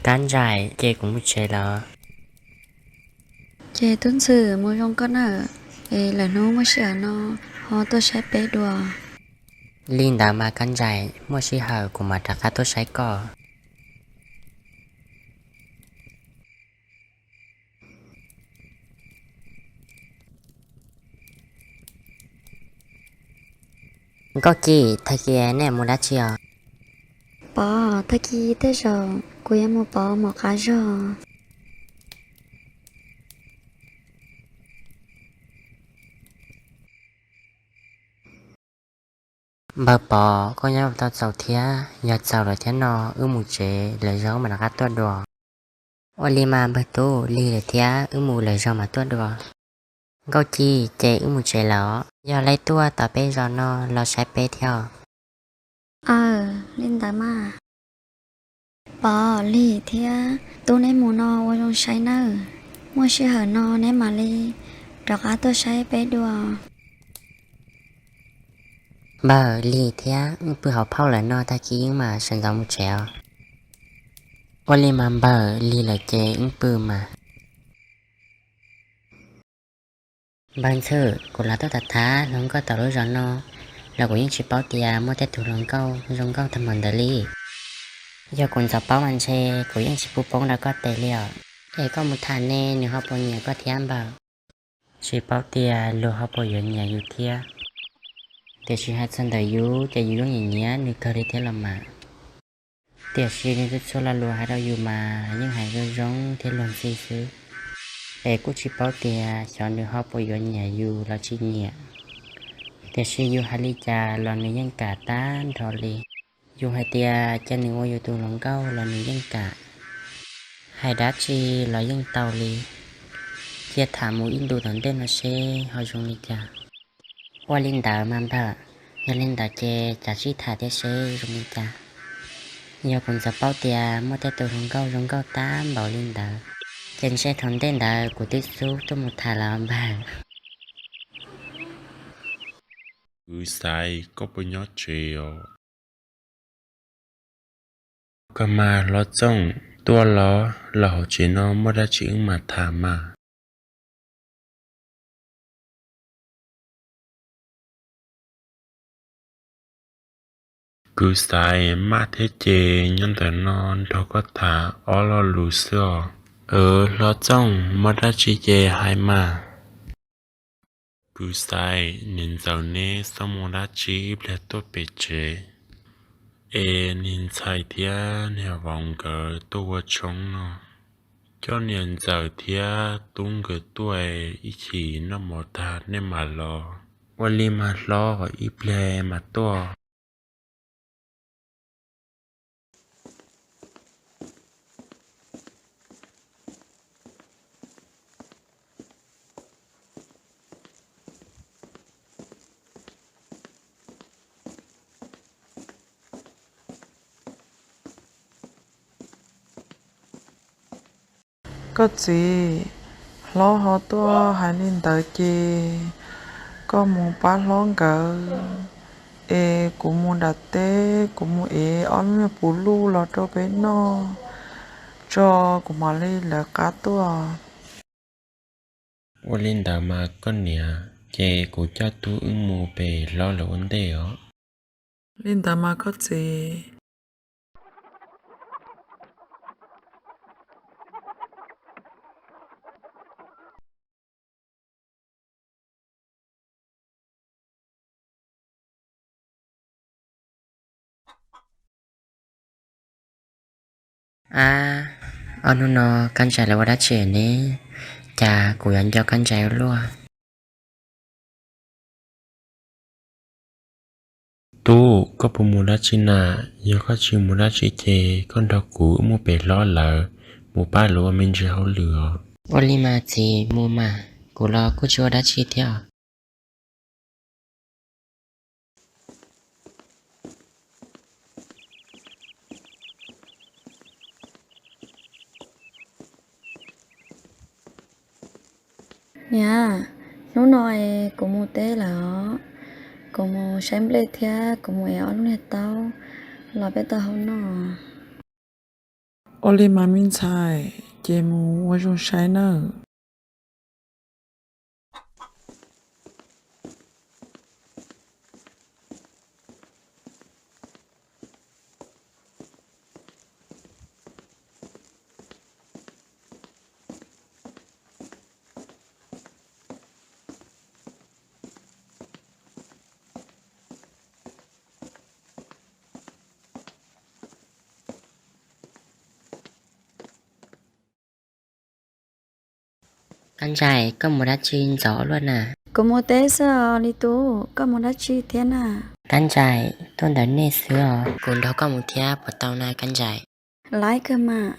cán dài chê cũng chê là Chê tuấn sử mua trong con ở là nó mới sợ nó họ tôi sẽ bé đùa linh đã mà cán dài mua xí hở của mà trả khá tốt sái cỏ có kỳ thay kia nè mua đá chiều bỏ thay kia tới rồi cô em mua bỏ một cái rồi bà bỏ có nhau tao giàu thía giờ giàu là thế nọ mù chế lời gió mà nó khá tốt đùa ô li mà bà tô li là thía mù lời gió mà tốt đùa có chi chê mù chế lỏ giờ lấy tua tao bé gió nó lo sai bé theo lên tà mà bỏ lì thia tôi ném mua nó qua trong say nơ mua sẽ hở nó ném mà lì rồi cả tôi say bé đùa bà li thía bữa học phao là nó ta kia mà sân gió mù chế ô li mà bà li là chê bữa mà ban sơ của là tao thật thá nó có tao đối rõ nó là của những chị báo tia mua tết thủ lòng câu rong câu thầm mần đời li do còn dọc báo ăn xe của những chị bút bóng đã có tệ liệu để có một thằng nè nếu họ bỏ nhà có thiam bảo chị báo tia lô họ bỏ giờ nhà yêu thia để chị hát sân đời yêu để yêu nhẹ nhẹ nếu cơ đi thế làm mà để chị nên rất số là lô hai đâu yêu mà nhưng hai đứa giống thế lần xí xứ để của chị báo tia chọn được họ bỏ giờ nhà yêu là chị nhẹ để chị yêu hai ly trà là người dân cả tan thọ li yêu hai tia cho nên ngồi yêu tu lòng câu là người dân cả hai đá chi là dân tàu li chia thả mũi in đồ thần tên là xe họ dùng li cả qua linh đảo mà bà nhà linh đảo chè chả chỉ thả thế xe dùng li cả nhiều còn sẽ bao tia mua theo từ rong câu tám bảo linh đảo trên xe thần tên đảo của tích số tôi một thả là bà Cứ sai có bao nhiêu chiều cơ mà lo trông tua lo là họ chỉ nó mới đã chỉ mà thả mà cứ sai mà thế chê nhân tài non đâu có thả ó lo lù xưa lo trông mới đã chỉ chê hai mà cứ sai nên giàu nè xong mới đã chỉ để tôi bị chê nên sai thia nè vòng cờ tôi chống nó cho nên giờ thia tung cái tuổi ý chỉ nó một thà nên mà lo wali mà lo và ít lệ mà to có gì lo họ tua hai nên đợi chi có một bát lon cỡ cũng muốn đặt tê cũng muốn on mẹ bù lu lo cho bên nó cho cũng mà lên là cá tua wali đã mà con nè chè của cha tu mù bề lo là vấn đề đó lên ta mà có gì anh nó căn chạy là đã trẻ nè cha của anh cho căn chạy luôn tu có bộ mù đá chi nà giờ có chi mù đá chi chè con đau cũ mù bề lo lợ mù ba lúa mình chỉ hậu lửa wali mà thì mua mà của lo của chúa đã chi theo nha nó nói cũng một té là cũng một xem lê thia cũng một éo luôn hết tao là bé tao không nó Oli mà mình xài chế mù tôi dùng sai nơ Con trai có một đá chín gió luôn à. Cô mua tế sơ đi tú, có một đá chi thế nào. Con trai tôi đã nê sữa. Cũng đó có một thia của tao na con trai. Lái cơ mà.